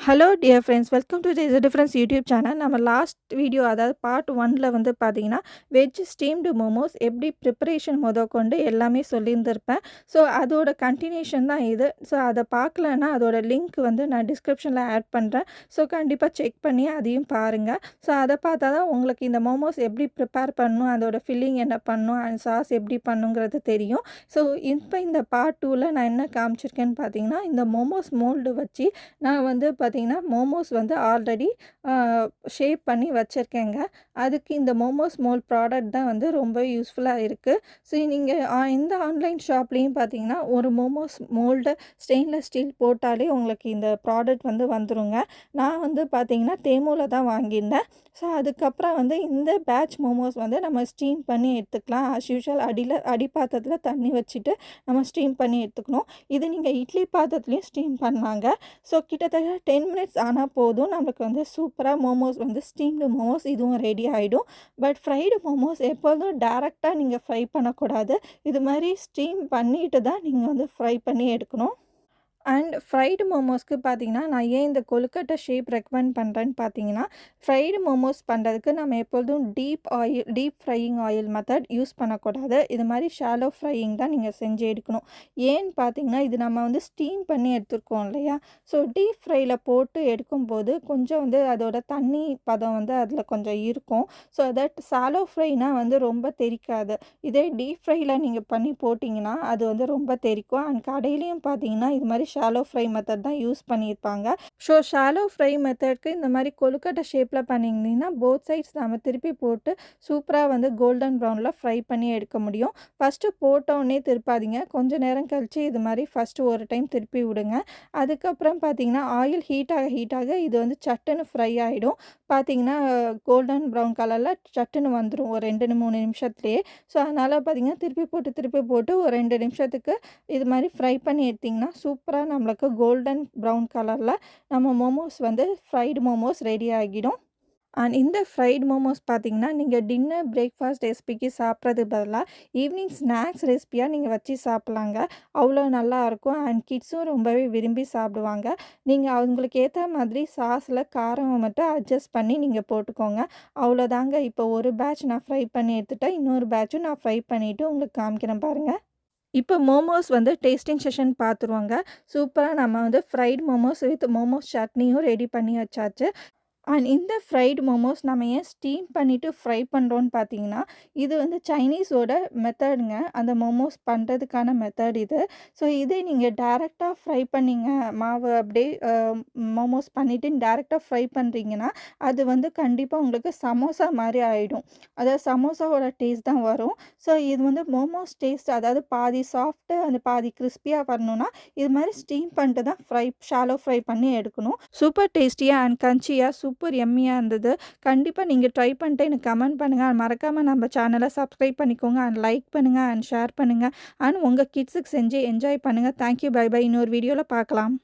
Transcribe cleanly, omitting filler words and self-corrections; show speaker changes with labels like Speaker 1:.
Speaker 1: Hello dear friends, welcome to the difference YouTube channel. நம்ம last video அதாவது part 1ல வந்து பார்த்தீங்கன்னா, வெஜ் ஸ்டீம்டு மோமோஸ் எப்படி ப்ரிப்பரேஷன் மொதற்கொண்டு எல்லாமே சொல்லியிருந்திருப்பேன். ஸோ அதோட கன்டினியூஷன் தான் இது. ஸோ அதை பார்க்கலன்னா அதோட லிங்க் வந்து நான் டிஸ்கிரிப்ஷனில் ஆட் பண்ணுறேன். ஸோ கண்டிப்பாக செக் பண்ணி அதையும் பாருங்கள். ஸோ அதை பார்த்தா தான் உங்களுக்கு இந்த மோமோஸ் எப்படி ப்ரிப்பேர் பண்ணணும், அதோட ஃபில்லிங் என்ன பண்ணணும் அண்ட் சாஸ் எப்படி பண்ணுங்கிறது தெரியும். ஸோ இப்போ இந்த பார்ட் 2ல நான் என்ன காமிச்சிருக்கேன்னு பார்த்தீங்கன்னா, இந்த மோமோஸ் மோல்டு வச்சு நான் வந்து பார்த்தீங்கன்னா மோமோஸ் வந்து ஆல்ரெடி ஷேப் பண்ணி வச்சுருக்கேங்க. அதுக்கு இந்த மோமோஸ் மோல்ட் ப்ராடக்ட் தான் வந்து ரொம்ப யூஸ்ஃபுல்லாக இருக்குது. ஸோ நீங்கள் இந்த ஆன்லைன் ஷாப்லேயும் பார்த்தீங்கன்னா ஒரு மோமோஸ் மோல்டு ஸ்டெயின்லெஸ் ஸ்டீல் போட்டாலே உங்களுக்கு இந்த ப்ராடக்ட் வந்து வந்துருங்க. நான் வந்து பார்த்தீங்கன்னா தேமூல தான் வாங்கியிருந்தேன். ஸோ அதுக்கப்புறம் வந்து இந்த பேட்ச் மோமோஸ் வந்து நம்ம ஸ்டீம் பண்ணி எடுத்துக்கலாம். ஆஸ் யூஷுவல் அடி பாத்திரத்தில் தண்ணி வச்சுட்டு நம்ம ஸ்டீம் பண்ணி எடுத்துக்கணும். இது நீங்கள் இட்லி பாத்திரத்துலேயும் ஸ்டீம் பண்ணாங்க. ஸோ கிட்டத்தட்ட 10 மினிட்ஸ் ஆனால் போதும், நம்மளுக்கு வந்து சூப்பராக மோமோஸ் வந்து ஸ்டீம்டு மோமோஸ் இதுவும் ரெடி ஆகிடும். பட் ஃப்ரைடு மோமோஸ் எப்போதும் டேரெக்டாக நீங்கள் ஃப்ரை பண்ணக்கூடாது. இது மாதிரி ஸ்டீம் பண்ணிட்டு தான் நீங்கள் வந்து ஃப்ரை பண்ணி எடுக்கணும். அண்ட் ஃப்ரைடு மோமோஸ்க்கு பார்த்தீங்கன்னா, நான் ஏன் இந்த கொழுக்கட்டை ஷேப் ரெக்கமெண்ட் பண்ணுறேன்னு பார்த்தீங்கன்னா, ஃப்ரைடு மோமோஸ் பண்ணுறதுக்கு நம்ம எப்பொழுதும் deep frying oil method use பண்ணக்கூடாது. இது மாதிரி ஷாலோ ஃப்ரையிங் தான் நீங்கள் செஞ்சு எடுக்கணும். ஏன்னு பார்த்தீங்கன்னா, இது நம்ம வந்து ஸ்டீம் பண்ணி எடுத்துருக்கோம் இல்லையா? ஸோ டீப் ஃப்ரையில் போட்டு எடுக்கும்போது கொஞ்சம் வந்து அதோட தண்ணி பதம் வந்து அதில் கொஞ்சம் இருக்கும். ஸோ தட் ஷாலோ ஃப்ரைனா வந்து ரொம்ப தெறிக்காது. இதே டீப் ஃப்ரையில் நீங்கள் பண்ணி போட்டிங்கன்னா அது வந்து ரொம்ப தெறிக்கும். அண்ட் கடையிலையும் பார்த்தீங்கன்னா இது மாதிரி ஷாலோ ஃப்ரை மெத்தட் தான் யூஸ் பண்ணியிருப்பாங்க. ஸோ ஷாலோ ஃப்ரை மெத்தட்க்கு இந்த மாதிரி கொழுக்கட்டை ஷேப்பில் பண்ணிங்கன்னா போத் சைட்ஸ் நம்ம திருப்பி போட்டு சூப்பராக வந்து கோல்டன் ப்ரௌனில் ஃப்ரை பண்ணி எடுக்க முடியும். ஃபஸ்ட்டு போட்டோடனே திருப்பாதீங்க. கொஞ்சம் நேரம் கழித்து இது மாதிரி ஃபஸ்ட்டு ஒரு டைம் திருப்பி விடுங்க. அதுக்கப்புறம் பார்த்தீங்கன்னா ஆயில் ஹீட்டாக இது வந்து சட்டுன்னு ஃப்ரை ஆகிடும். பார்த்தீங்கன்னா கோல்டன் ப்ரௌன் கலரில் சட்டுன்னு வந்துடும் ஒரு 2-3 நிமிஷத்துலேயே. ஸோ அதனால் பார்த்தீங்கன்னா திருப்பி போட்டு ஒரு 2 நிமிஷத்துக்கு இது மாதிரி ஃப்ரை பண்ணி எடுத்திங்கன்னா சூப்பராக நம்மளுக்கு கோல்டன் ப்ரௌன் கலரில் நம்ம மோமோஸ் வந்து ஃப்ரைடு மோமோஸ் ரெடி ஆகிடும். அண்ட் இந்த ஃப்ரைடு மோமோஸ் பார்த்தீங்கன்னா நீங்கள் டின்னர் பிரேக்ஃபாஸ்ட் ரெசிபிக்கு சாப்பிட்றது பதிலாக ஈவினிங் ஸ்நாக்ஸ் ரெசிபியாக நீங்கள் வச்சு சாப்பிட்லாங்க. அவ்வளோ நல்லாயிருக்கும். அண்ட் கிட்ஸும் ரொம்பவே விரும்பி சாப்பிடுவாங்க. நீங்கள் அவங்களுக்கு ஏற்ற மாதிரி சாஸில் காரம் மட்டும் அட்ஜஸ்ட் பண்ணி நீங்கள் போட்டுக்கோங்க. அவ்வளோதாங்க. இப்போ ஒரு பேட்ச் நான் ஃப்ரை பண்ணி எடுத்துட்டேன். இன்னொரு பேட்சும் நான் ஃப்ரை பண்ணிவிட்டு உங்களுக்கு காமிக்கிறேன் பாருங்கள். இப்போ மோமோஸ் வந்து டேஸ்டிங் செஷன் பார்த்துருவாங்க. சூப்பராக நம்ம வந்து ஃப்ரைட் மோமோஸ் வித் மோமோஸ் சட்னியும் ரெடி பண்ணி வச்சாச்சு. அண்ட் இந்த ஃப்ரைடு மோமோஸ் நம்ம ஏன் ஸ்டீம் பண்ணிவிட்டு ஃப்ரை பண்ணுறோன்னு பார்த்தீங்கன்னா, இது வந்து சைனீஸோட மெத்தடுங்க. அந்த மோமோஸ் பண்ணுறதுக்கான மெத்தட் இது. ஸோ இதே நீங்கள் டேரெக்டாக ஃப்ரை பண்ணிங்க மாவு அப்படியே மோமோஸ் பண்ணிவிட்டு டேரெக்டாக ஃப்ரை பண்ணுறீங்கன்னா, அது வந்து கண்டிப்பாக உங்களுக்கு சமோசா மாதிரி ஆகிடும். அதாவது சமோசாவோட டேஸ்ட் தான் வரும். ஸோ இது வந்து மோமோஸ் டேஸ்ட், அதாவது பாதி சாஃப்ட்டு அந்த பாதி கிறிஸ்பியாக வரணும்னா இது மாதிரி ஸ்டீம் பண்ணிட்டு தான் ஷாலோ ஃப்ரை பண்ணி எடுக்கணும். சூப்பர் டேஸ்டியாக அண்ட் கன்ச்சியாக சூப்பர் எம்மியாக இருந்தது. கண்டிப்பாக நீங்கள் ட்ரை பண்ணிட்டு எனக்கு கமெண்ட் பண்ணுங்கள். மறக்காமல் நம்ம சேனலை சப்ஸ்கிரைப் பண்ணிக்கோங்க அண்ட் லைக் பண்ணுங்கள் அண்ட் ஷேர் பண்ணுங்கள். அண்ட் உங்கள் கிட்ஸுக்கு செஞ்சு என்ஜாய் பண்ணுங்கள். தேங்க்யூ. Bye bye. இன்னொரு வீடியோவில் பார்க்கலாம்.